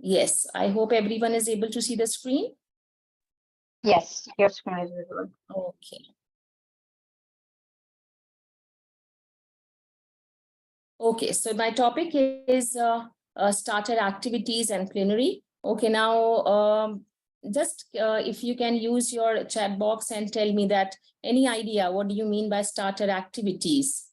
Yes, I hope everyone is able to see the screen. Yes, your screen is visible. Okay. Okay, so my topic is starter activities and plenary. Okay, now just if you can use your chat box and tell me that any idea, what do you mean by starter activities?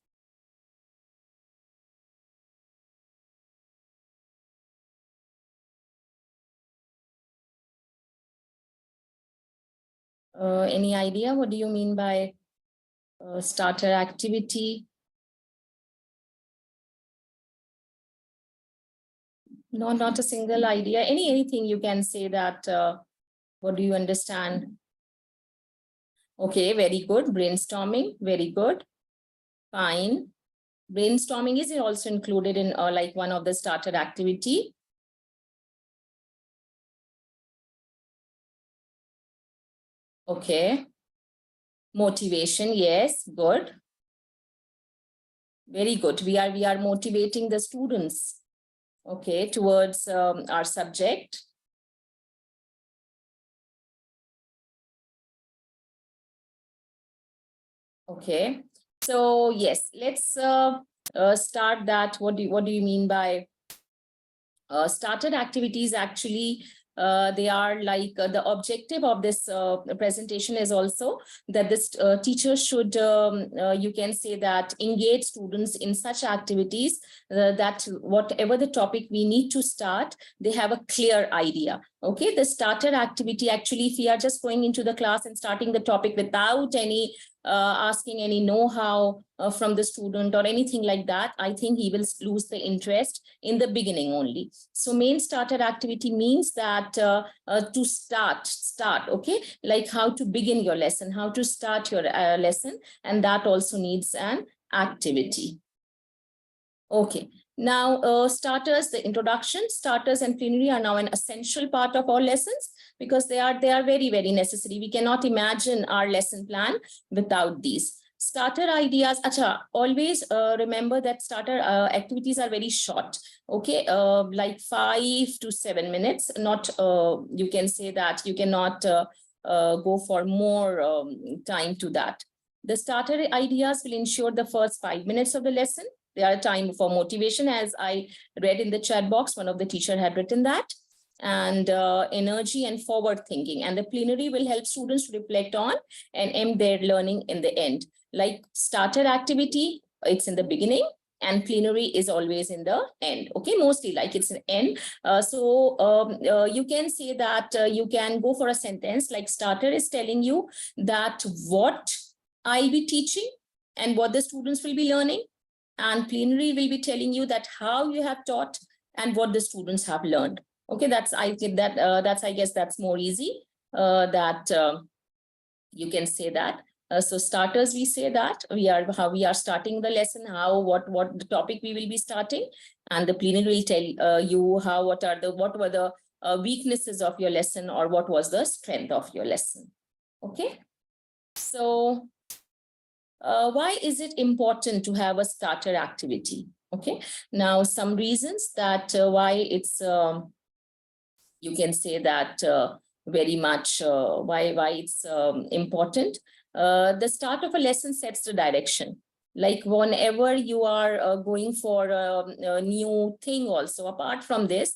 Any idea, what do you mean by starter activity? No, not a single idea. Anything you can say that, what do you understand? Okay, very good. Brainstorming, very good. Fine. Brainstorming is also included in like one of the starter activity. Okay. Motivation, yes, good. Very good. We are motivating the students, okay, towards our subject. Okay. So yes, let's start that. What do you mean by started activities? Actually, they are like the objective of this presentation is also that this teacher should, you can say that, engage students in such activities that whatever the topic we need to start, they have a clear idea. Okay, the starter activity, actually, if we are just going into the class and starting the topic without any asking any know-how from the student or anything like that, I think he will lose the interest in the beginning only. So main starter activity means that to start, okay, like how to begin your lesson, how to start your lesson, and that also needs an activity. Okay. Now, starters, the introduction, starters and plenary are now an essential part of our lessons because they are very, very necessary. We cannot imagine our lesson plan without these. Starter ideas, always remember that starter activities are very short, okay, like 5 to 7 minutes, not, you can say that you cannot go for more time to that. The starter ideas will ensure the first 5 minutes of the lesson. They are a time for motivation, as I read in the chat box, one of the teacher had written that, and energy and forward thinking. And the plenary will help students to reflect on and end their learning in the end. Like starter activity, it's in the beginning, and plenary is always in the end. Okay, mostly like it's an end. You can say that you can go for a sentence like starter is telling you that what I'll be teaching and what the students will be learning. And plenary will be telling you that how you have taught and what the students have learned. Okay, that's I guess that's more easy that you can say that. So starters, we say that how we are starting the lesson, how what the topic we will be starting, and the plenary will tell you how what were the weaknesses of your lesson or what was the strength of your lesson. Okay, so why is it important to have a starter activity? Okay, now some reasons that why it's you can say that very much why it's important. The start of a lesson sets the direction. Like whenever you are going for a new thing, also apart from this,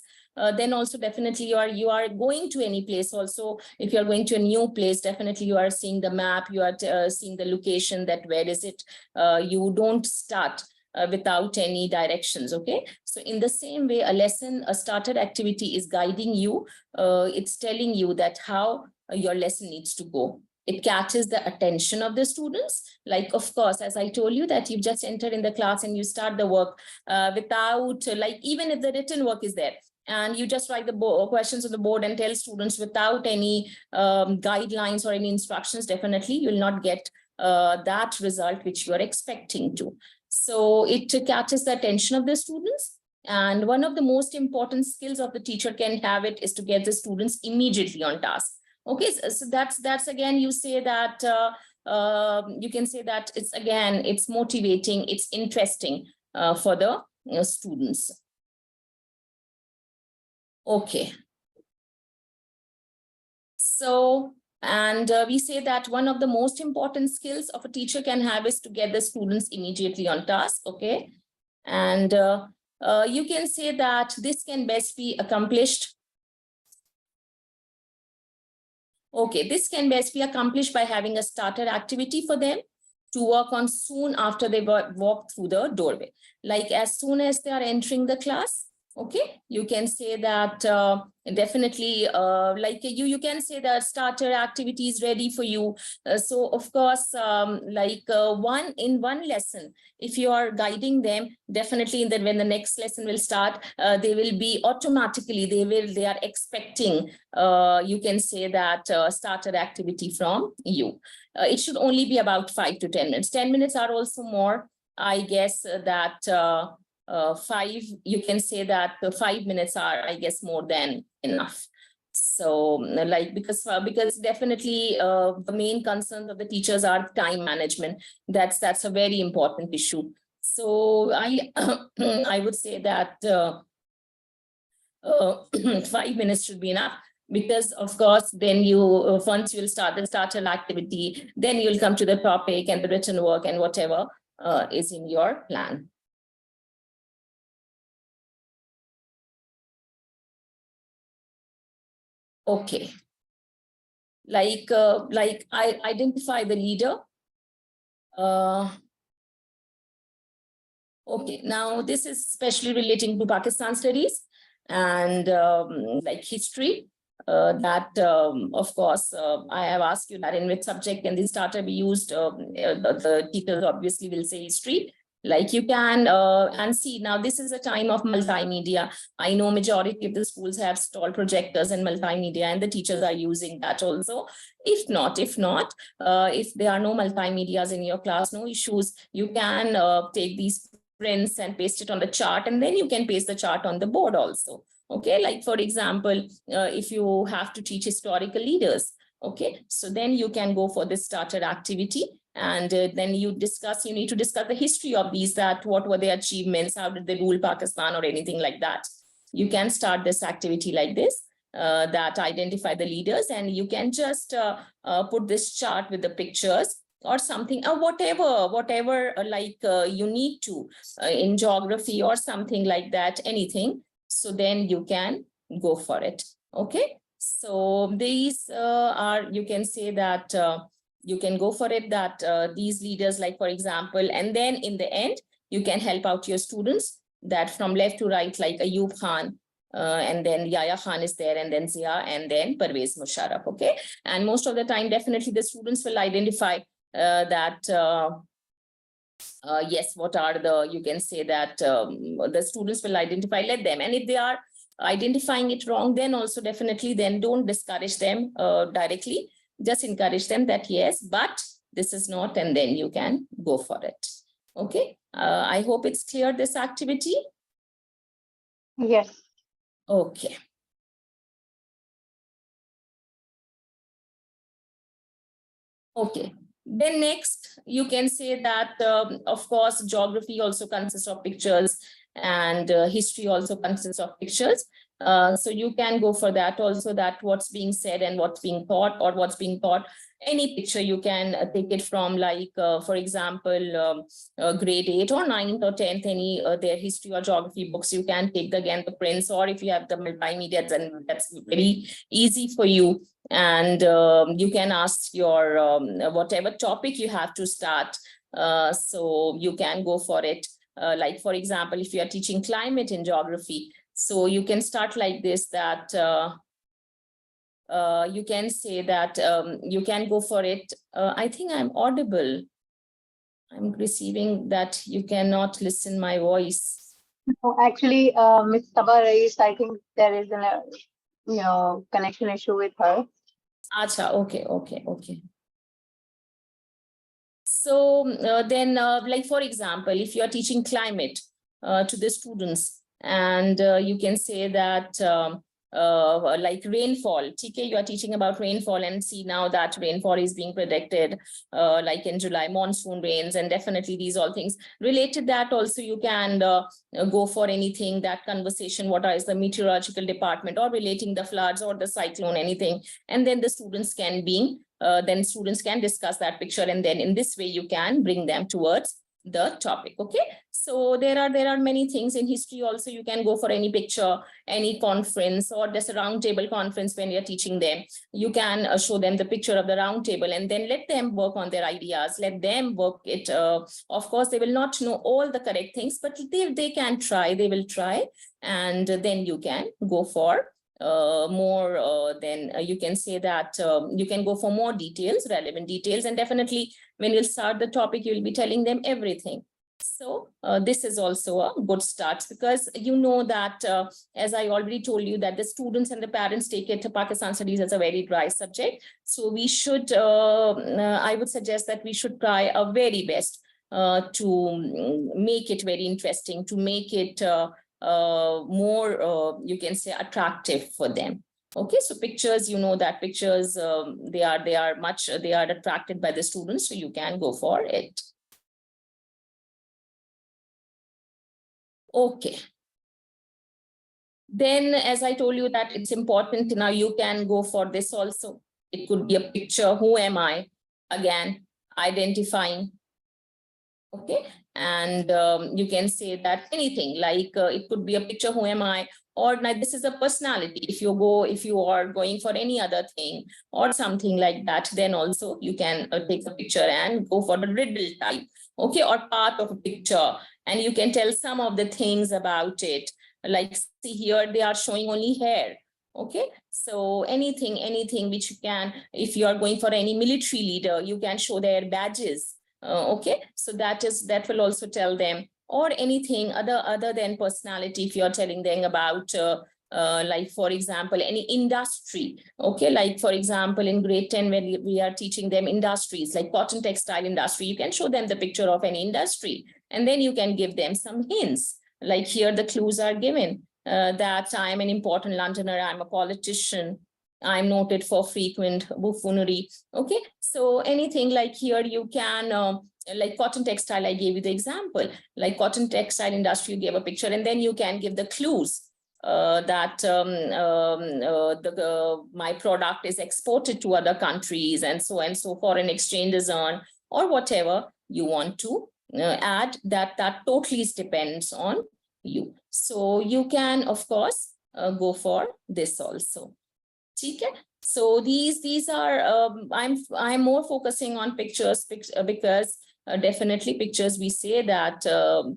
then also definitely you are going to any place. Also, if you are going to a new place, definitely you are seeing the map, you are seeing the location, that where is it. You don't start without any directions. Okay, so in the same way, a starter activity is guiding you. It's telling you that how your lesson needs to go. It catches the attention of the students. Like, of course, as I told you, that you've just entered in the class and you start the work without, like, even if the written work is there, and you just write the questions on the board and tell students without any guidelines or any instructions, definitely you will not get that result which you are expecting to. So it catches the attention of the students. And one of the most important skills of the teacher can have it is to get the students immediately on task. Okay, so that's again, you say that you can say that it's motivating, it's interesting for the students. Okay. So, and we say that one of the most important skills of a teacher can have is to get the students immediately on task. Okay. And you can say that this can best be accomplished. Okay, this can best be accomplished by having a starter activity for them to work on soon after they walk through the doorway. Like as soon as they are entering the class, okay, you can say that definitely like you can say that starter activity is ready for you. So of course, like one lesson, if you are guiding them, definitely in that when the next lesson will start, they will be automatically, they are expecting, you can say that starter activity from you. It should only be about 5 to 10 minutes. 10 minutes are also more, I guess, that 5, you can say that 5 minutes are, I guess, more than enough. So like, because definitely the main concerns of the teachers are time management. That's a very important issue. So I I would say that 5 minutes should be enough, because of course then you once you'll start the starter activity, then you'll come to the topic and the written work and whatever is in your plan. Okay, like I identify the leader. Okay, now this is especially relating to Pakistan studies and like history. That of course I have asked you that in which subject can the starter be used. The teachers obviously will say history. Like you can and see, now this is a time of multimedia. I know majority of the schools have stall projectors and multimedia, and the teachers are using that also. If not, if there are no multimedias in your class, no issues. You can take these prints and paste it on the chart, and then you can paste the chart on the board also. Okay, like for example, if you have to teach historical leaders, okay, so then you can go for this starter activity, and then you need to discuss the history of these, that what were their achievements, how did they rule Pakistan or anything like that. You can start this activity like this, that identify the leaders, and you can just put this chart with the pictures or something, or whatever like you need to in geography or something like that, anything. So then you can go for it. Okay, so these are, you can say that you can go for it, that these leaders, like for example, and then in the end you can help out your students, that from left to right, like Ayub Khan, and then Yahya Khan is there, and then Zia, and then Parvez Musharraf. Okay, and most of the time definitely the students will identify that yes, what are the, you can say that the students will identify, let them, and if they are identifying it wrong, then also definitely then don't discourage them directly, just encourage them that yes, but this is not, and then you can go for it. Okay, I hope it's clear, this activity. Yes. Okay. Okay, then next you can say that of course geography also consists of pictures, and history also consists of pictures. So you can go for that also, that what's being said and what's being taught, or what's being taught, any picture you can take it from, like for example grade 8 or 9th or 10th, any their history or geography books, you can take again the prints, or if you have the multimedia, then that's very easy for you. And you can ask your whatever topic you have to start, so you can go for it. Like for example, if you are teaching climate in geography, so you can start like this, that you can say that you can go for it. I think I'm audible. I'm receiving that you cannot listen my voice. No, actually, Ms. Sabah Rais, I think there is a connection issue with her. Acha, okay. So then like for example, if you are teaching climate to the students, and you can say that like rainfall. TK, you are teaching about rainfall, and see now that rainfall is being predicted like in July, monsoon rains, and definitely these all things related. That also you can go for anything, that conversation, what is the meteorological department, or relating the floods or the cyclone, anything, and then the students can discuss that picture, and then in this way you can bring them towards the topic. Okay, so there are many things in history also. You can go for any picture, any conference, or just a round table conference. When you're teaching them, you can show them the picture of the round table, and then let them work on their ideas, let them work it. Of course they will not know all the correct things, but they can try, they will try, and then you can go for more then you can say that you can go for more details, relevant details, and definitely when you'll start the topic, you'll be telling them everything. So this is also a good start, because you know that as I already told you, that the students and the parents take it to Pakistan studies as a very dry subject. So we should I would suggest that we should try our very best to make it very interesting, to make it more you can say attractive for them. Okay, so pictures, you know that pictures they are attracted by the students, so you can go for it. Okay, then as I told you that it's important, now you can go for this also. It could be a picture, who am I, again identifying. Okay, and you can say that anything like it could be a picture, who am I, or now this is a personality. If you are going for any other thing or something like that, then also you can take a picture and go for the riddle type. Okay, or part of a picture, and you can tell some of the things about it. Like see here, they are showing only hair. Okay, so anything which you can, if you are going for any military leader, you can show their badges. Okay, so that will also tell them, or anything other than personality. If you're telling them about like for example any industry. Okay, like for example in grade 10, when we are teaching them industries like cotton textile industry, you can show them the picture of any industry, and then you can give them some hints. Like here the clues are given that I'm an important Londoner, I'm a politician, I'm noted for frequent buffoonery. Okay, so anything like here you can like cotton textile, I gave you the example, like cotton textile industry, you gave a picture, and then you can give the clues that my product is exported to other countries, and so foreign exchange is earned, or whatever you want to add. That totally depends on you. So you can of course go for this also. Okay, so these are I'm more focusing on pictures because definitely pictures, we say that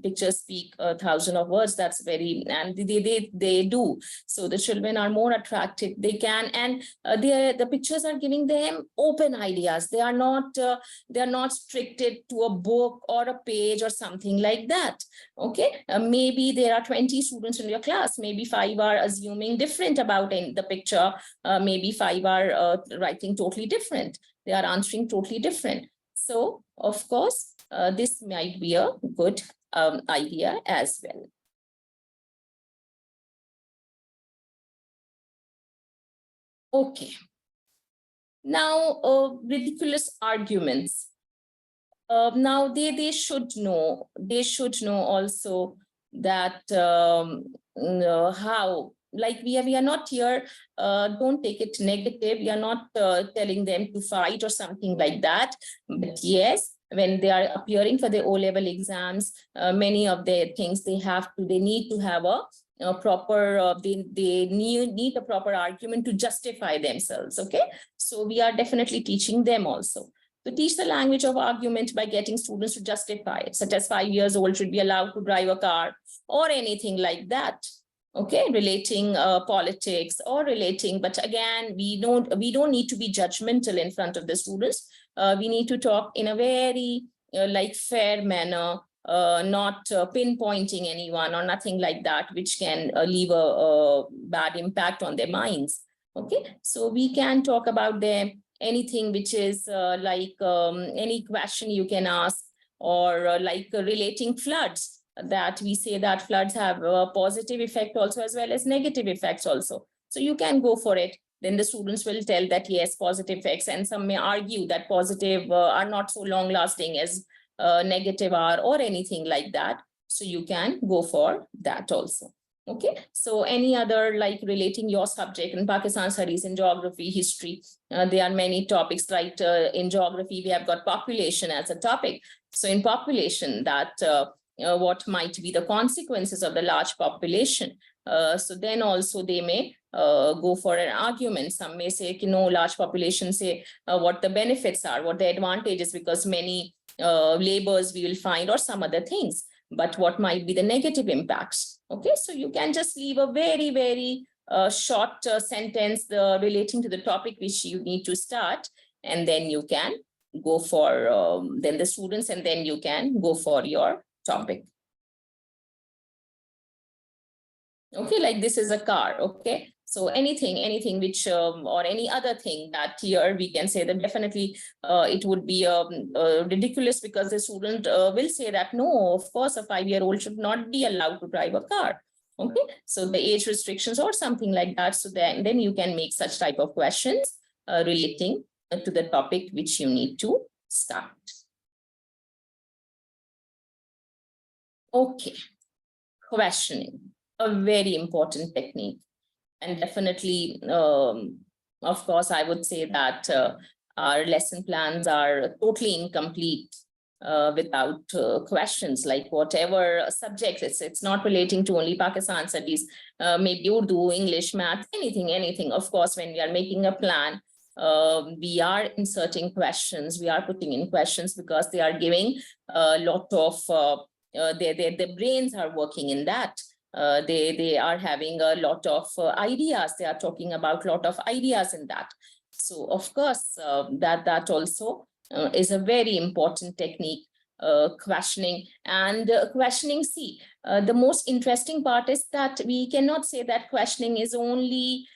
pictures speak 1,000 of words. That's very, and they do. So the children are more attractive. They can, and the pictures are giving them open ideas. They are not restricted to a book or a page or something like that. Okay, maybe there are 20 students in your class. Maybe 5 are assuming different about the picture. Maybe 5 are writing totally different. They are answering totally different. So, of course, this might be a good idea as well. Okay. Now, ridiculous arguments. Now, they should know. They should know also that how. Like we are not here, don't take it negative. We are not telling them to fight or something like that. But yes, when they are appearing for the O-level exams, many of their things they need to have a proper, they need a proper argument to justify themselves. Okay, so we are definitely teaching them also. To teach the language of argument by getting students to justify it, such as 5 years old should be allowed to drive a car or anything like that. Okay, relating politics or relating, but again, we don't need to be judgmental in front of the students. We need to talk in a very like fair manner, not pinpointing anyone or nothing like that, which can leave a bad impact on their minds. Okay, so we can talk about them, anything which is like any question you can ask, or like relating floods, that we say that floods have a positive effect also as well as negative effects also. So you can go for it. Then the students will tell that yes, positive effects, and some may argue that positive are not so long lasting as negative are, or anything like that. So you can go for that also. Okay, so any other like relating your subject in Pakistan studies, in geography, history, there are many topics, like in geography, we have got population as a topic. So in population, that what might be the consequences of the large population. So then also they may go for an argument. Some may say, you know, large population say what the benefits are, what the advantages, because many labors we will find, or some other things, but what might be the negative impacts. Okay, so you can just leave a very, very short sentence relating to the topic which you need to start, and then you can go for then the students, and then you can go for your topic. Okay, like this is a car. Okay, so anything which or any other thing that here we can say that definitely it would be ridiculous, because the student will say that no, of course a 5-year-old should not be allowed to drive a car. Okay, so the age restrictions or something like that. So then you can make such type of questions relating to the topic which you need to start. Okay, questioning, a very important technique. And definitely, of course, I would say that our lesson plans are totally incomplete without questions, like whatever subjects, it's not relating to only Pakistan studies, maybe Urdu, English, math, anything. Of course, when we are making a plan, we are inserting questions, we are putting in questions, because they are giving a lot of, their brains are working in that. They are having a lot of ideas. They are talking about a lot of ideas in that. So of course, that also is a very important technique, questioning. And questioning, see, the most interesting part is that we cannot say that questioning is only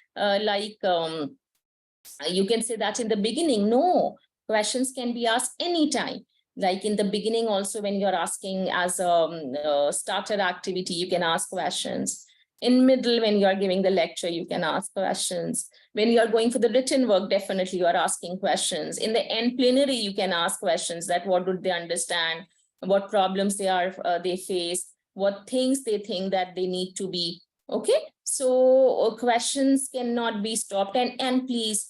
you can say that in the beginning. No, questions can be asked anytime. Like in the beginning also, when you're asking as a starter activity, you can ask questions. In middle, when you're giving the lecture, you can ask questions. When you're going for the written work, definitely you are asking questions. In the end plenary, you can ask questions, that what would they understand, what problems they face, what things they think that they need to be. Okay, so questions cannot be stopped. And please,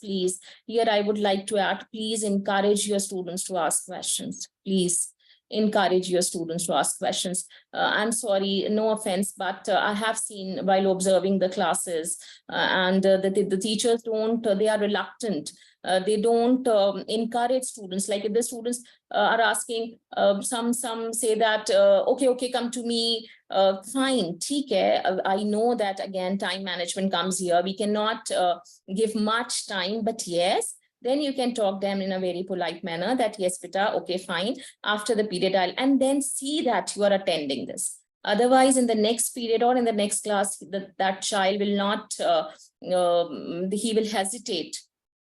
here I would like to add, please encourage your students to ask questions. Please encourage your students to ask questions. I'm sorry, no offense, but I have seen while observing the classes, and the teachers they are reluctant. They don't encourage students. Like if the students are asking, some say that, okay, come to me, fine, theek hai. I know that again, time management comes here. We cannot give much time, but yes, then you can talk them in a very polite manner that yes, beta, okay, fine. After the period, and then see that you are attending this. Otherwise, in the next period or in the next class, that child will not, he will hesitate.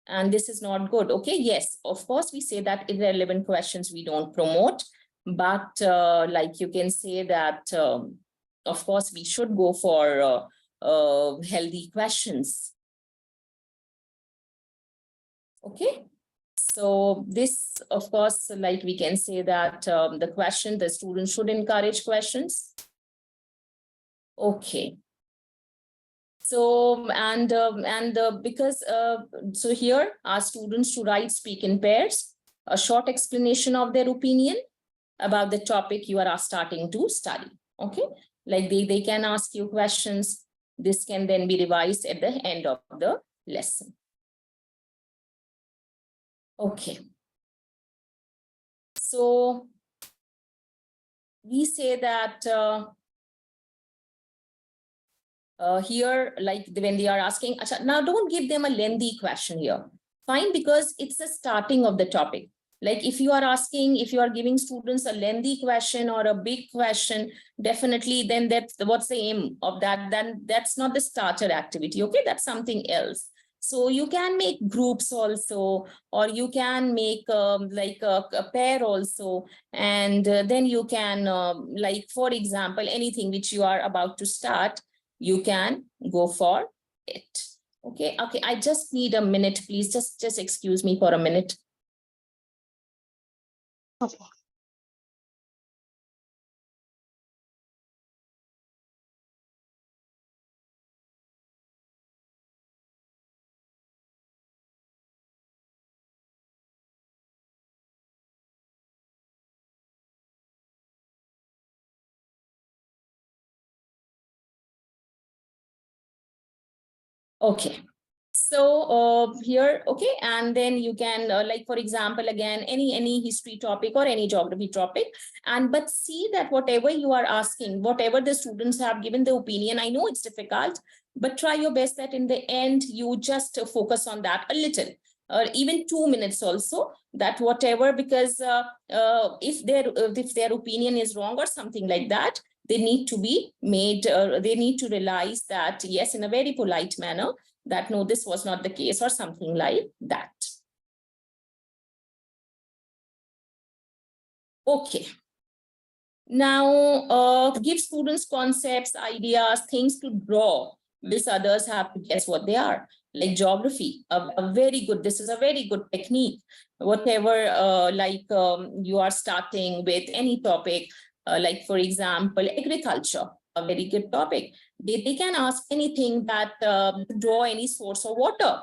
And this is not good. Okay, yes, of course, we say that irrelevant questions we don't promote, but like you can say that, of course, we should go for healthy questions. Okay, so this, of course, like we can say that the student should encourage questions. Okay. So, because, so here our students to write, speak in pairs, a short explanation of their opinion about the topic you are starting to study. Okay, like they can ask you questions. This can then be revised at the end of the lesson. Okay. So we say that here, like when they are asking, now don't give them a lengthy question here. Fine, because it's the starting of the topic. Like if you are giving students a lengthy question or a big question, definitely then what's the aim of that? Then that's not the starter activity. Okay, that's something else. So you can make groups also, or you can make like a pair also. And then you can, like, for example, anything which you are about to start, you can go for it. Okay, I just need a minute, please. Just excuse me for a minute. Okay. Okay. So here, okay, and then you can like, for example, again, any history topic or any geography topic, but see that whatever you are asking, whatever the students have given the opinion, I know it's difficult, but try your best that in the end you just focus on that a little, or even 2 minutes also, that whatever, because if their opinion is wrong or something like that, they need to be made, they need to realize that, yes, in a very polite manner, that no, this was not the case, or something like that. Okay. Now, give students concepts, ideas, things to draw. This others have to guess what they are. Like geography, a very good, this is a very good technique. Whatever, you are starting with any topic, like for example, agriculture, a very good topic. They can ask anything that draw any source of water.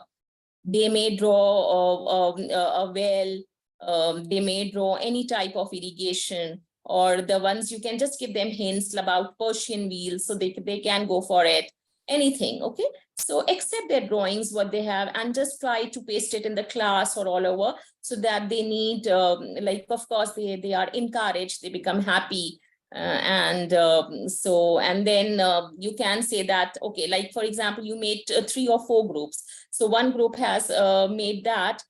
They may draw a well, they may draw any type of irrigation, or the ones you can just give them hints about Persian wheels, so they can go for it, anything, okay? So accept their drawings, what they have, and just try to paste it in the class or all over, so that they need, like, of course, they are encouraged, they become happy. And then you can say that, okay, like for example, you made 3 or 4 groups. So one group has made that,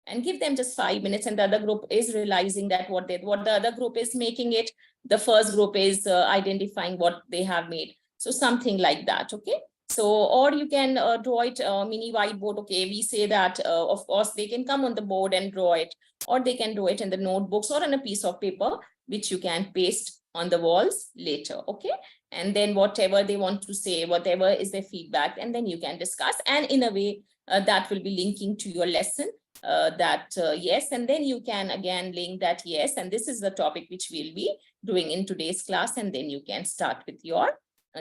and give them just 5 minutes, and the other group is realizing that what the other group is making it, the first group is identifying what they have made. So something like that, okay? So, or you can draw it mini whiteboard. Okay, we say that of course they can come on the board and draw it, or they can draw it in the notebooks or on a piece of paper, which you can paste on the walls later, okay? And then whatever they want to say, whatever is their feedback, and then you can discuss, and in a way that will be linking to your lesson, yes, and then you can again link that, yes, and this is the topic which we'll be doing in today's class, and then you can start with your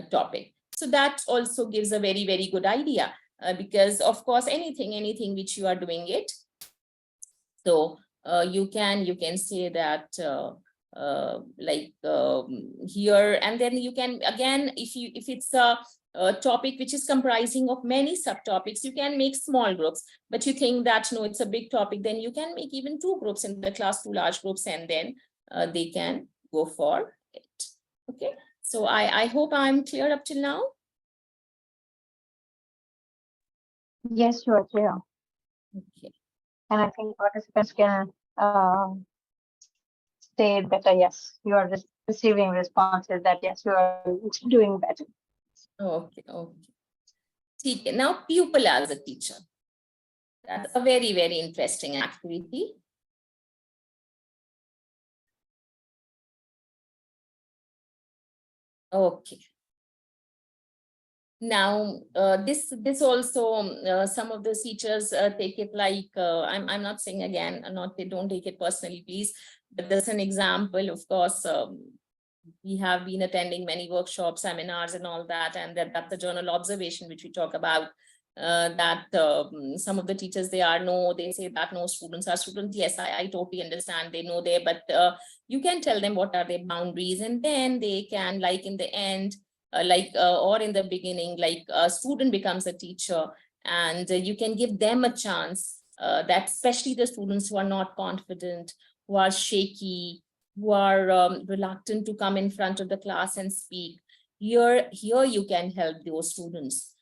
topic. So that also gives a very, very good idea, because of course, anything which you are doing it, so you can say that here, and then you can again, if it's a topic which is comprising of many subtopics, you can make small groups. But you think that no, it's a big topic, then you can make even 2 groups in the class, 2 large groups, and then they can go for it. Okay, so I hope I'm clear up till now. Yes, you are clear. Okay. And I think participants can say better, yes, you are receiving responses that yes, you are doing better. Okay. Okay. Now, pupil as a teacher. That's a very, very interesting activity. Okay. Now, this also, some of the teachers take it like, I'm not saying again, they don't take it personally, please, but there's an example, of course. We have been attending many workshops, seminars, and all that, and that's the journal observation which we talk about. That some of the teachers, they say that no, students are students. Yes, I totally understand, they know there, but you can tell them what are their boundaries, and then they can, like in the end, or in the beginning, like a student becomes a teacher, and you can give them a chance, that especially the students who are not confident, who are shaky, who are reluctant to come in front of the class and speak. Here you can help those students.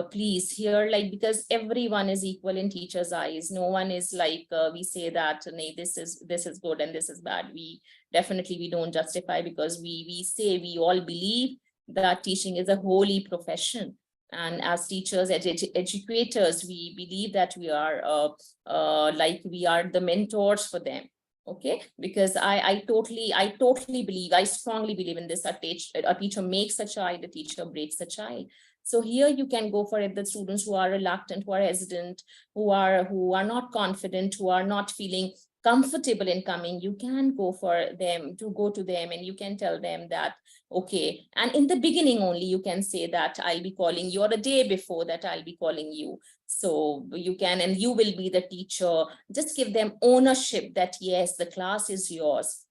Please, here, like, because everyone is equal in teachers' eyes. No one is like, we say that, nay, this is good and this is bad. We don't justify, because we say, we all believe that teaching is a holy profession. And as teachers, educators, we believe that we are we are the mentors for them. Okay, because I totally believe, I strongly believe in this: a teacher makes a child, a teacher breaks a child. So here you can go for it, the students who are reluctant, who are hesitant, who are not confident, who are not feeling comfortable in coming, you can go to them and you can tell them that, okay, and in the beginning only you can say that I'll be calling you, or a day before that I'll be calling you. So you can, and you will be the teacher. Just give them ownership that yes, the class is yours.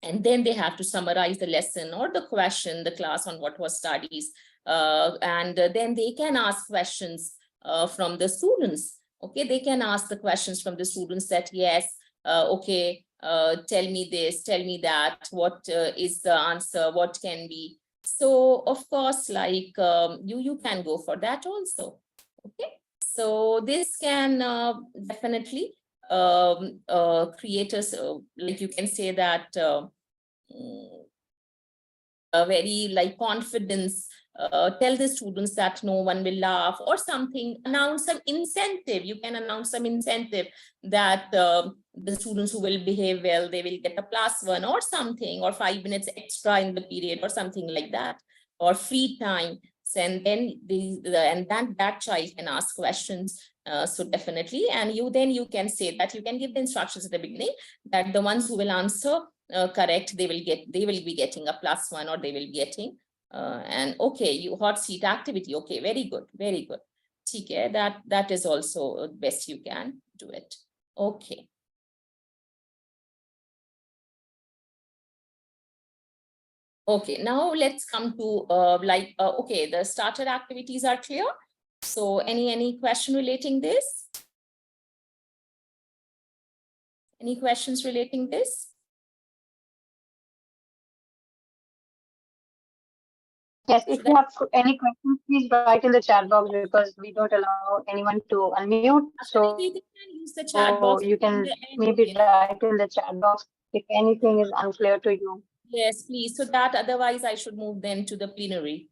And then they have to summarize the lesson or the question, the class on what was studies. And then they can ask questions from the students. Okay, they can ask the questions from the students that, yes, okay, tell me this, tell me that, what is the answer, what can be. So of course, like you can go for that also. Okay, so this can definitely create a, like you can say that, a very like confidence, tell the students that no one will laugh or something, announce some incentive. You can announce some incentive that the students who will behave well, they will get a +1 or something, or 5 minutes extra in the period or something like that, or free time. And then that child can ask questions. So definitely, and then you can say that, you can give the instructions at the beginning that the ones who will answer correct, they will be getting a +1, or they will be getting and okay, you hot seat activity. Okay, very good, very good. Okay, that is also best you can do it. Okay. Okay, now let's come to okay, the starter activities are clear. So any question relating this? Any questions relating this? Yes, if you have any questions, please write in the chat box because we don't allow anyone to unmute. Maybe So they can use the you chat can box in the maybe end. write Okay. in the chat box if anything is unclear to you. Yes, please. So that, otherwise I should move then to the plenary.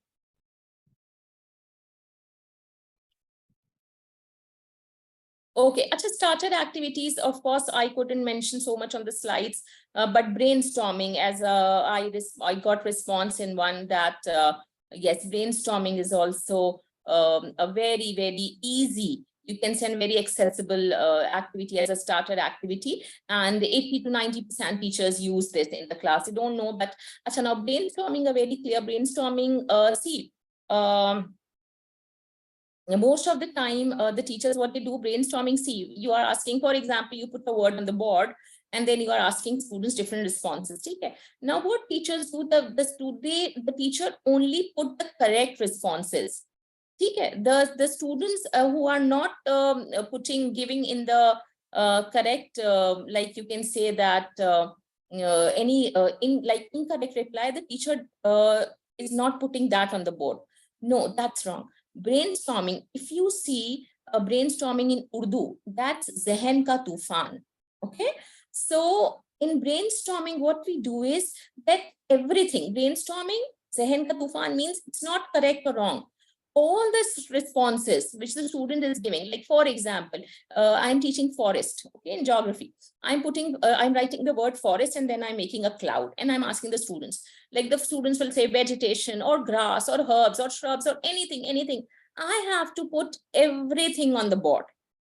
Okay, actually started activities, of course, I couldn't mention so much on the slides, but brainstorming, as I got response in one that, yes, brainstorming is also a very, very easy, you can send very accessible activity as a starter activity, and 80 to 90% teachers use this in the class. You don't know, but actually now brainstorming, a very clear brainstorming, see, most of the time, the teachers, what they do, brainstorming, see, you are asking, for example, you put a word on the board, and then you are asking students different responses. Okay? Now, what teachers do, the teacher only put the correct responses. Okay? The students who are not giving in the correct, like you can say that, any incorrect reply, the teacher is not putting that on the board. No, that's wrong. Brainstorming, if you see brainstorming in Urdu, that's Zehen ka tufan. Okay, so in brainstorming, what we do is that everything, brainstorming, Zehen ka tufan means it's not correct or wrong. All the responses which the student is giving, like for example, I'm teaching forest, okay, in geography. I'm writing the word forest, and then I'm making a cloud, and I'm asking the students, like the students will say vegetation or grass or herbs or shrubs or anything. I have to put everything on the board,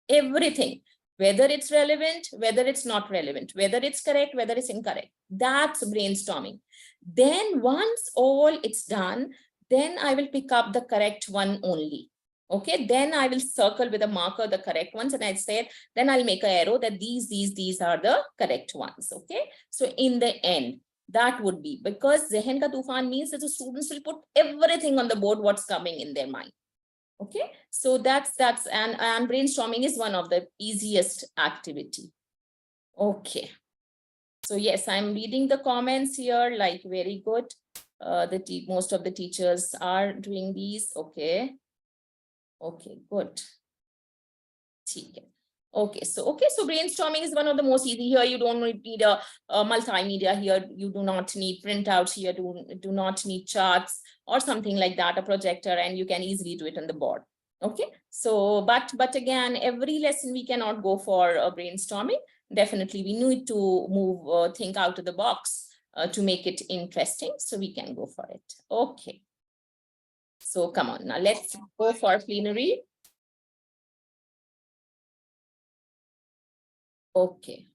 everything, whether it's relevant, whether it's not relevant, whether it's correct, whether it's incorrect. That's brainstorming. Then once all it's done, then I will pick up the correct one only. Okay, then I will circle with a marker the correct ones, and I said, then I'll make an arrow that these are the correct ones. Okay, so in the end, that would be, because Zehen ka tufan means that the students will put everything on the board, what's coming in their mind. Okay, so that's and brainstorming is one of the easiest activity. Okay, so yes, I'm reading the comments here, like very good. Most of the teachers are doing these. Okay, good. Okay, so brainstorming is one of the most easy. Here you don't need a multimedia. Here you do not need printouts. Here do not need charts or something like that, a projector, and you can easily do it on the board. Okay, so but again, every lesson we cannot go for brainstorming. Definitely we need to move, think out of the box to make it interesting, so we can go for it. Okay. So come on, now let's go for plenary. Okay.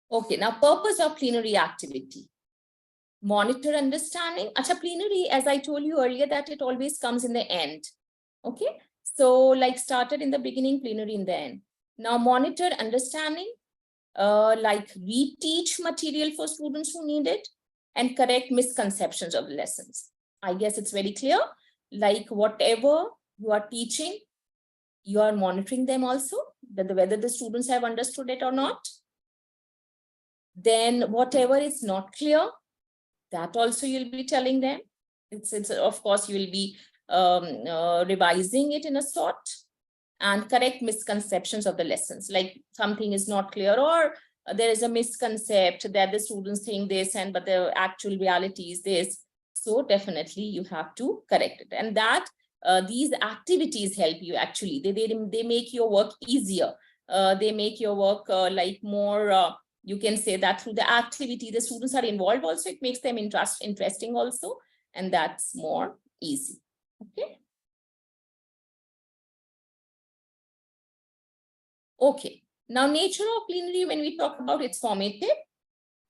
Okay, now purpose of plenary activity. Monitor understanding. Acha, plenary, as I told you earlier, that it always comes in the end. Okay, so like started in the beginning, plenary in the end. Now monitor understanding, like reteach material for students who need it, and correct misconceptions of the lessons. I guess it's very clear, like whatever you are teaching, you are monitoring them also, whether the students have understood it or not. Then whatever is not clear, that also you'll be telling them. It's of course, you will be revising it in a sort, and correct misconceptions of the lessons, like something is not clear, or there is a misconcept that the students think this, and but the actual reality is this. So definitely you have to correct it, and that these activities help you actually. They make your work easier. They make your work like more, you can say that through the activity, the students are involved also, it makes them interesting also, and that's more easy. Okay. Okay, now nature of plenary, when we talk about, it's formative,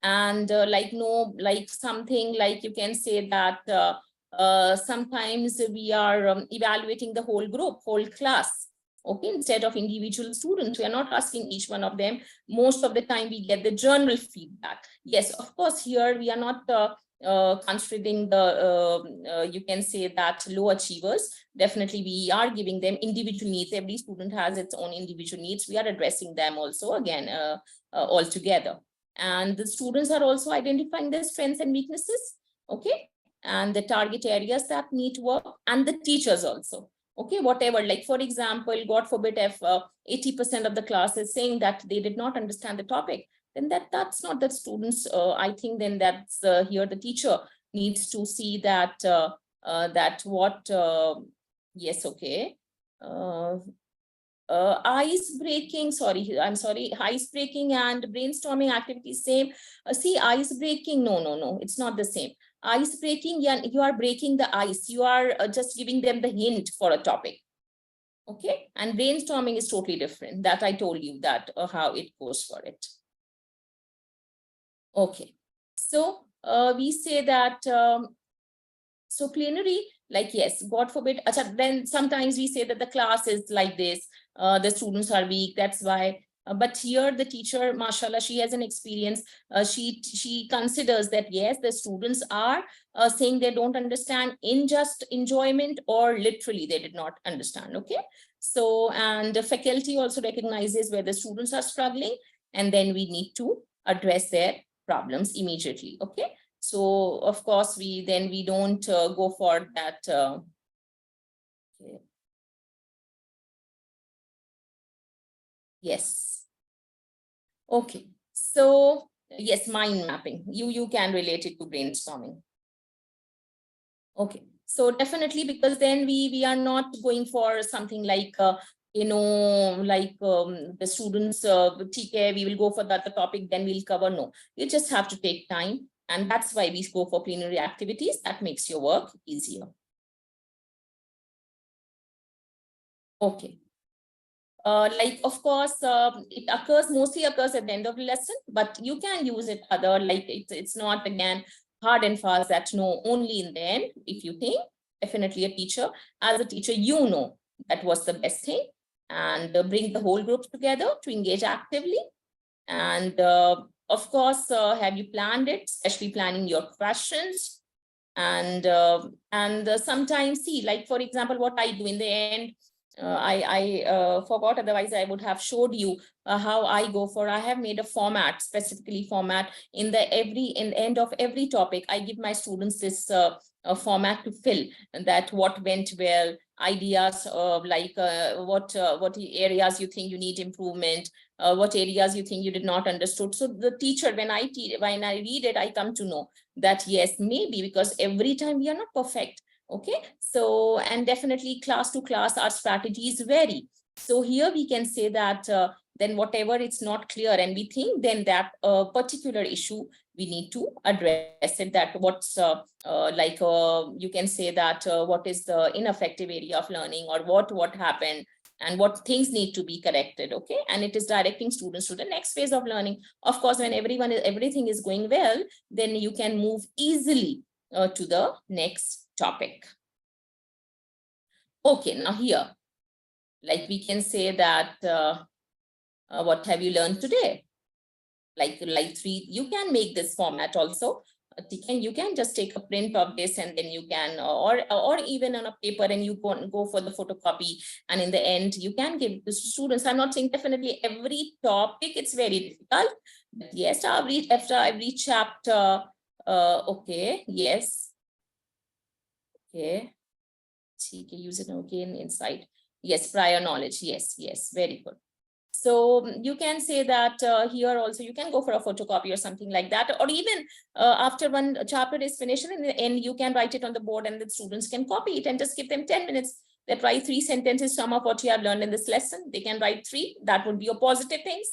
and like something like you can say that sometimes we are evaluating the whole group, whole class. Okay, instead of individual students, we are not asking each one of them. Most of the time we get the general feedback. Yes, of course, here we are not considering the you can say that low achievers. Definitely we are giving them individual needs. Every student has its own individual needs. We are addressing them also again all together. And the students are also identifying their strengths and weaknesses. Okay, and the target areas that need work, and the teachers also. Okay, whatever, like for example, God forbid, if 80% of the class is saying that they did not understand the topic, then that's not the students. I think then that's here the teacher needs to see that that what yes, okay. Ice breaking, I'm sorry, ice breaking and brainstorming activities same. See, ice breaking, no, it's not the same. Ice breaking, yeah, you are breaking the ice, you are just giving them the hint for a topic. Okay, and brainstorming is totally different, that I told you that how it goes for it. Okay, so we say that so plenary, like yes, God forbid, then sometimes we say that the class is like this, the students are weak, that's why. But here the teacher, mashallah, she has an experience. She considers that yes, the students are saying they don't understand in just enjoyment, or literally they did not understand. Okay, so and the faculty also recognizes where the students are struggling, and then we need to address their problems immediately. Okay, so of course we don't go for that. Okay. Yes. Okay. So yes, mind mapping. You can relate it to brainstorming. Okay. So definitely, because then we are not going for something like like the students TK, we will go for that the topic, then we'll cover. No, you just have to take time, and that's why we go for plenary activities. That makes your work easier. Okay. Like, of course, it mostly occurs at the end of the lesson, but you can use it other, like it's not again hard and fast that no, only in the end. If you think, definitely a teacher, as a teacher, you know that was the best thing, and bring the whole group together to engage actively. And of course, have you planned it, especially planning your questions? And sometimes see, like for example, what I do in the end, I forgot, otherwise I would have showed you how I go for. I have made a format, specifically format in the end of every topic. I give my students this format to fill, and that what went well, ideas of like what areas you think you need improvement, what areas you think you did not understood. So the teacher, when I read it, I come to know that yes, maybe because every time we are not perfect. Okay, so and definitely class to class our strategies vary. So here we can say that then whatever it's not clear and we think then that particular issue we need to address it, that what's you can say that what is the ineffective area of learning, or what happened and what things need to be corrected. Okay, and it is directing students to the next phase of learning. Of course, when everything is going well, then you can move easily to the next topic. Okay, now here, like we can say that what have you learned today? Like three, you can make this format also. You can just take a print of this and then you can, or even on a paper, and you go for the photocopy, and in the end you can give the students. I'm not saying definitely every topic it's very difficult, but yes, after every chapter. Okay, yes, okay, use it again inside. Yes, prior knowledge. Yes, very good. So you can say that here also you can go for a photocopy or something like that, or even after one chapter is finished, and in the end you can write it on the board and the students can copy it, and just give them 10 minutes. That write 3 sentences, sum up what you have learned in this lesson. They can write 3. That would be a positive things.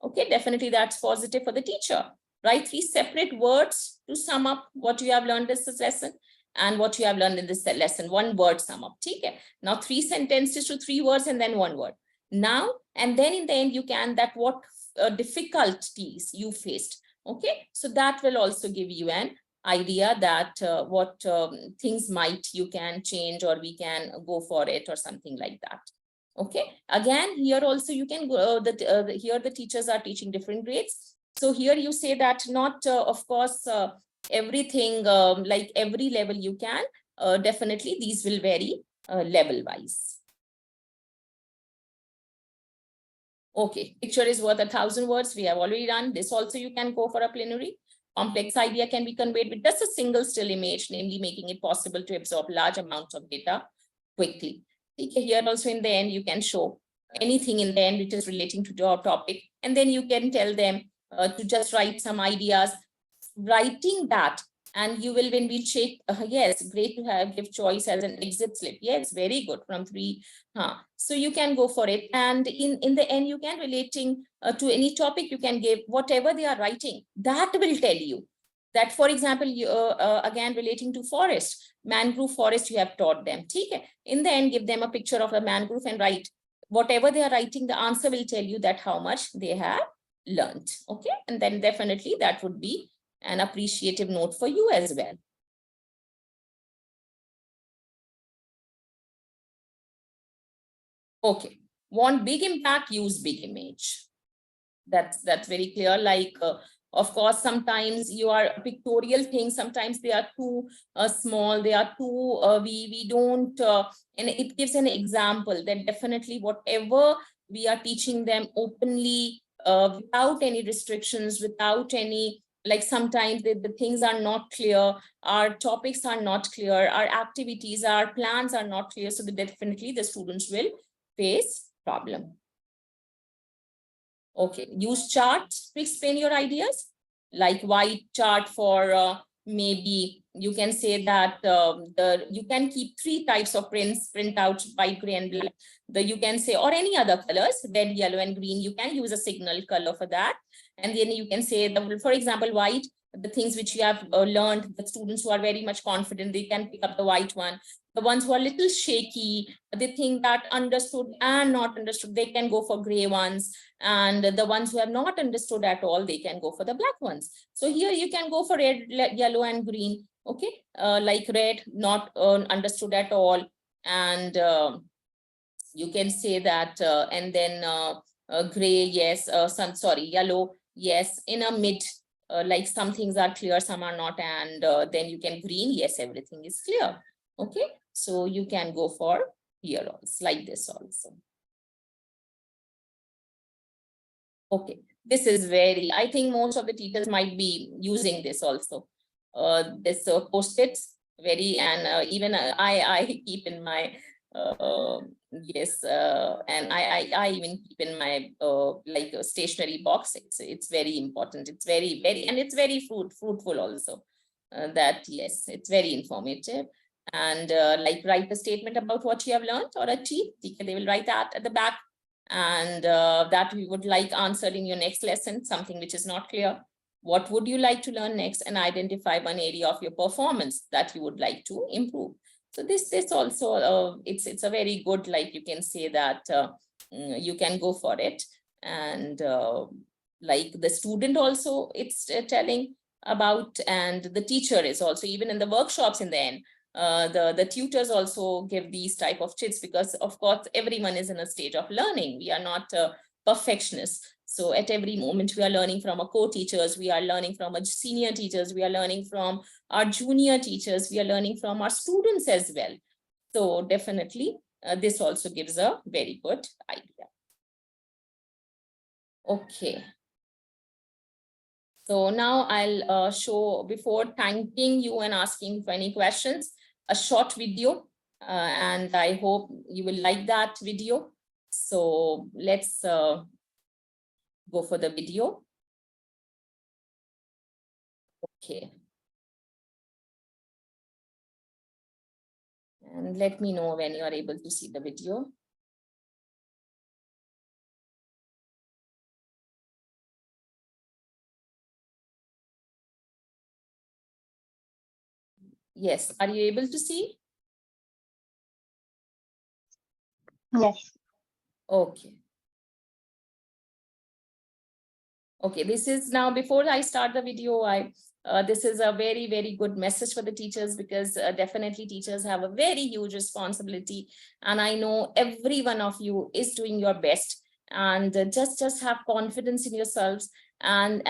Okay, definitely that's positive for the teacher. Write 3 separate words to sum up what you have learned in this lesson and what you have learned in this lesson. 1 word sum up. Okay. Now 3 sentences to 3 words and then 1 word. Now and then in the end you can that what difficulties you faced. Okay, so that will also give you an idea that what things might you can change, or we can go for it or something like that. Okay, again here also you can go here the teachers are teaching different grades. So here you say that not of course everything like every level you can definitely these will vary level wise. Okay, picture is worth 1,000 words. We have already done this. Also, you can go for a plenary. Complex idea can be conveyed with just a single still image, namely making it possible to absorb large amounts of data quickly. Okay, here also in the end, you can show anything in the end which is relating to your topic. And then you can tell them to just write some ideas. Writing that, and you will, when we check, yes, great to have give choice as an exit slip. Yes, very good from 3. So you can go for it, and in the end you can relating to any topic, you can give whatever they are writing, that will tell you that, for example, you again relating to forest, mangrove forest, you have taught them. Okay, in the end give them a picture of a mangrove and write whatever they are writing, the answer will tell you that how much they have learned. Okay, and then definitely that would be an appreciative note for you as well. Okay, want big impact, use big image. That's very clear. Like of course sometimes you are pictorial things, sometimes they are too small, they are too we don't and it gives an example that definitely whatever we are teaching them openly without any restrictions, without any, like sometimes the things are not clear, our topics are not clear, our activities, our plans are not clear, so definitely the students will face problem. Okay, use charts to explain your ideas, like white chart for maybe you can say that you can keep 3 types of printouts, white, gray, and black. You can say, or any other colors, red, yellow, and green. You can use a signal color for that, and then you can say for example, white. The things which you have learned, the students who are very much confident, they can pick up the white one. The ones who are a little shaky, they think that understood and not understood, they can go for gray ones. And the ones who have not understood at all, they can go for the black ones. So here you can go for red, yellow, and green. Okay, like red, not understood at all. And you can say that, and then gray, yes, yellow, yes, in a mid, like some things are clear, some are not, and then you can green, yes, everything is clear. Okay, so you can go for here also, like this also. Okay, this is very, I think most of the teachers might be using this also. This post-its very, and even I keep in my Yes, and I even keep in my like a stationery box. It's very important. It's very, and it's very fruitful also. That yes, it's very informative. And like write a statement about what you have learned or achieved. They will write that at the back, and that we would like answered in your next lesson. Something which is not clear. What would you like to learn next, and identify one area of your performance that you would like to improve. So this also it's a very good, like you can say that you can go for it. And like the student also it's telling about, and the teacher is also, even in the workshops in the end, the tutors also give these type of tips, because of course everyone is in a stage of learning. We are not perfectionists. So at every moment we are learning from our co-teachers, we are learning from our senior teachers, we are learning from our junior teachers, we are learning from our students as well. So definitely this also gives a very good idea. Okay. So now I'll show, before thanking you and asking for any questions, a short video, and I hope you will like that video. So let's go for the video. Okay. And let me know when you are able to see the video. Yes, are you able to see? Yes. Okay. Okay, this is now, before I start the video, this is a very good message for the teachers, because definitely teachers have a very huge responsibility, and I know every one of you is doing your best. And just have confidence in yourselves, and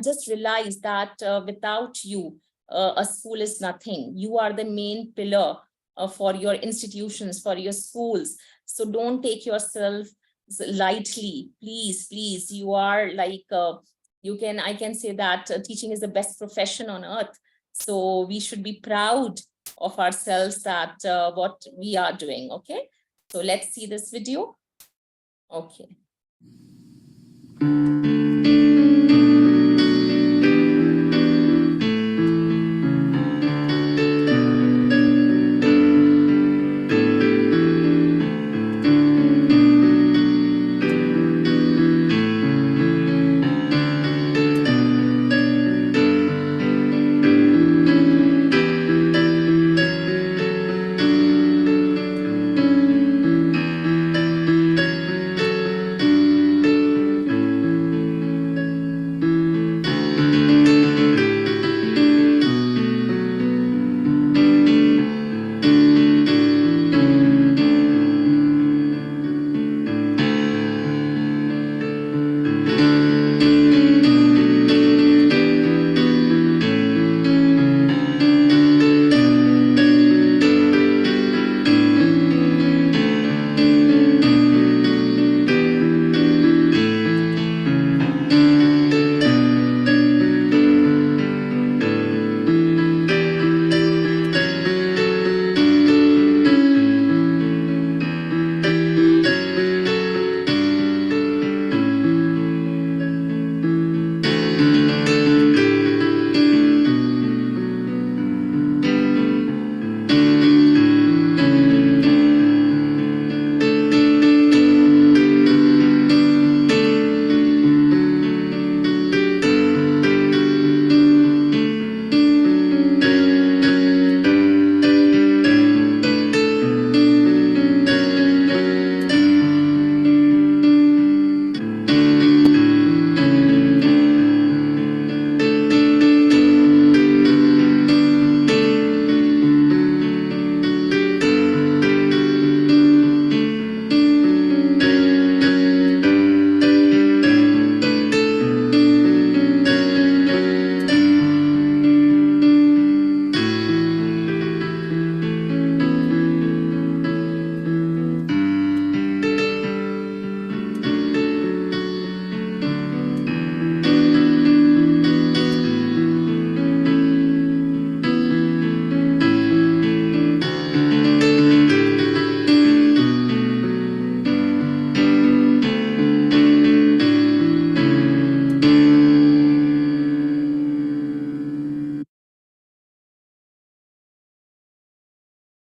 just realize that without you, a school is nothing. You are the main pillar for your institutions, for your schools. So don't take yourself lightly, please. You are like I can say that teaching is the best profession on earth. So we should be proud of ourselves, that what we are doing. Okay, so let's see this video. Okay.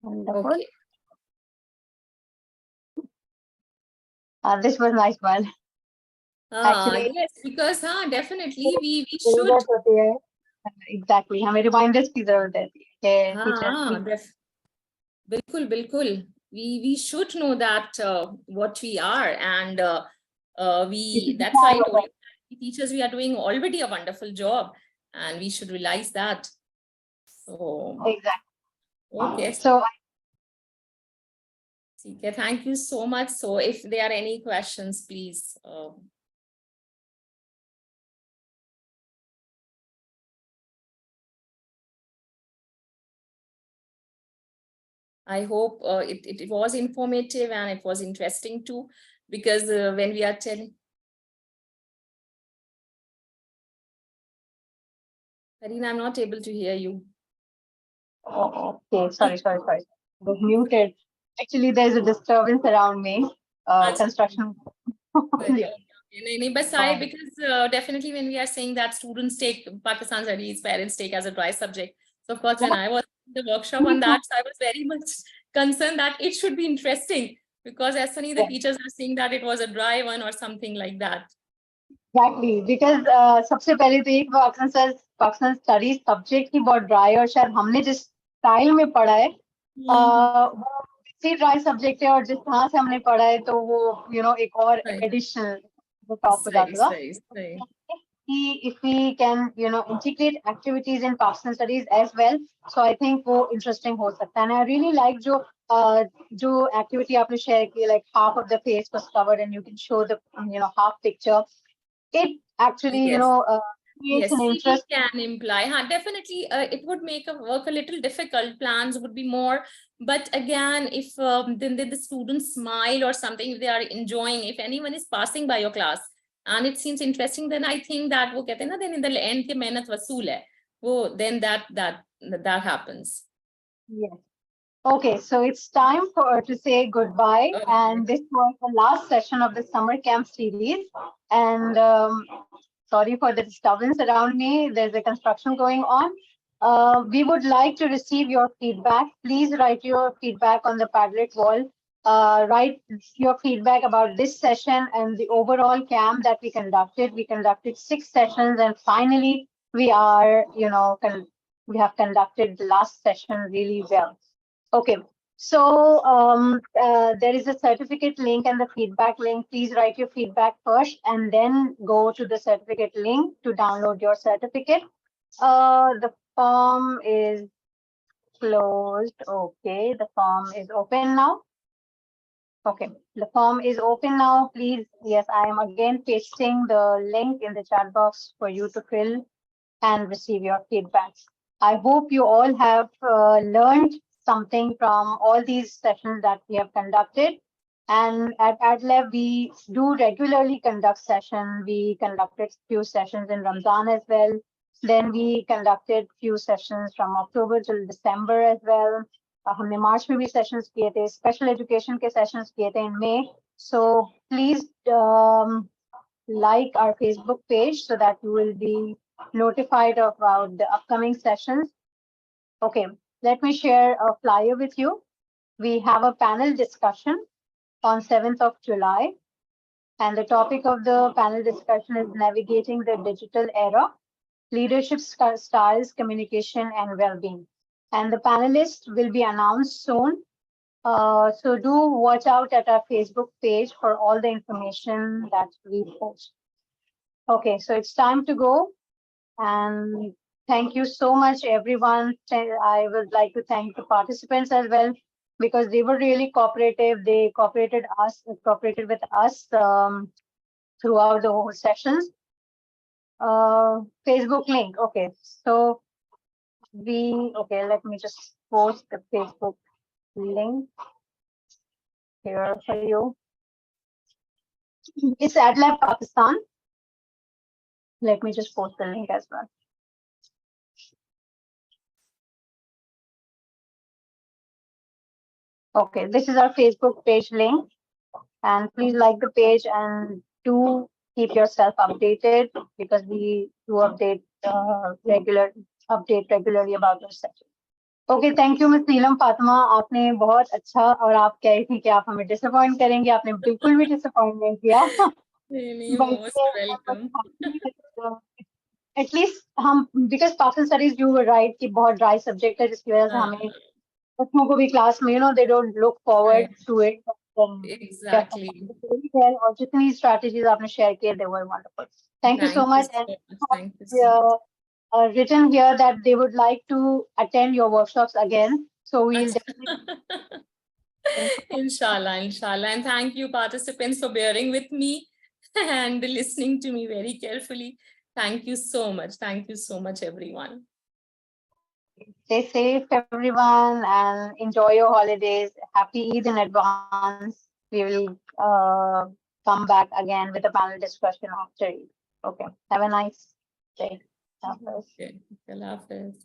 Wonderful. Okay. This was nice one. Actually, Yes, because definitely we should. जरूरत होती है. Exactly. हमें reminders की जरूरत है कि teacher हाँ, बिल्कुल बिल्कुल. We should know that what we are, and that's why I told you that teachers, we are doing already a wonderful job, and we should realize that. So exactly. okay. So Okay, thank you so much. So if there are any questions, please. I hope it was informative and it was interesting too, because when we are telling, Karina, I'm not able to hear you. okay, sorry. I was muted. Actually, there's a disturbance around me. Construction. Yeah. Because definitely when we are saying that students take Pakistan studies, parents take as a dry subject. So of course, when I was in the workshop on that, so I was very much concerned that it should be interesting, because as soon as the teachers are saying that it was a dry one or something like that. Exactly, because सबसे पहले तो एक Pakistan studies subject ही बहुत dry है और शायद हमने जिस स्टाइल में पढ़ा है वो इसी ड्राई सब्जेक्ट है और जिस तरह से हमने पढ़ा है तो वो एक और एडिशनल टॉप हो जाता था. If we can integrate activities in Pakistan studies as well, so I think वो interesting हो सकता है. And I really like जो activity आपने share की, like half of the face was covered and you can show the half picture. It actually creates Yes, an CV interest. can imply. Definitely, it would make a work a little difficult. Plans would be more. But again, if then the students smile or something, if they are enjoying, if anyone is passing by your class and it seems interesting, then I think that वो कहते हैं ना, then in the end के मेहनत वसूल है. वो then that happens. Yes. Okay, so it's time for to say goodbye, and this was the last session of the summer camp series. And sorry for the disturbance around me. There's a construction going on. We would like to receive your feedback. Please write your feedback on the Padlet wall. Write your feedback about this session and the overall camp that we conducted. We conducted 6 sessions, and finally we are, we have conducted the last session really well. Okay, so there is a certificate link and the feedback link. Please write your feedback first and then go to the certificate link to download your certificate. The form is closed. Okay, the form is open now. Okay, the form is open now. Please, yes, I am again pasting the link in the chat box for you to fill and receive your feedback. I hope you all have learned something from all these sessions that we have conducted. And at AdLab, we do regularly conduct sessions. We conducted few sessions in Ramadan as well. Then we conducted few sessions from October till December as well. हमने मार्च में भी sessions किए थे, special education के sessions किए थे in May. So please like our Facebook page so that you will be notified about the upcoming sessions. Okay, let me share a flyer with you. We have a panel discussion on 7th of July, and the topic of the panel discussion is navigating the digital era, leadership styles, communication, and well-being. And the panelists will be announced soon. So do watch out at our Facebook page for all the information that we post. Okay, so it's time to go. And thank you so much, everyone. I would like to thank the participants as well, because they were really cooperative. They cooperated with us throughout the whole sessions. Facebook link. Okay, so let me just post the Facebook link here for you. It's AdLab Pakistan. Let me just post the link as well. Okay, this is our Facebook page link, and please like the page and do keep yourself updated, because we do update regularly about our session. Okay, thank you miss Neelam. Fatima, आपने बहुत अच्छा, और आप कह रही थी कि आप हमें डिसअपॉइंट करेंगे, आपने बिल्कुल भी डिसअपॉइंट नहीं किया। Really, most welcome. बल्कि एटलीस्ट हम, because social studies, you were right, कि बहुत ड्राई सब्जेक्ट है, जिसकी वजह से Uh, हमें बच्चों को भी क्लास में, they don't look forward right. To it. Exactly. और जितनी स्ट्रैटेजीज आपने शेयर किए, they were wonderful. Thank you so Thank you much. so much. Thank you so Written here that they would like to attend your workshops again, so we'll much. definitely. Inshallah, inshallah. And thank you, participants, for bearing with me and listening to me very carefully. Thank you so much. Thank you so much, everyone. Stay safe, everyone, and enjoy your holidays. Happy Eid in advance. We will come back again with a panel discussion after Eid. Okay. Have a nice day. Okay. Allah Hafiz.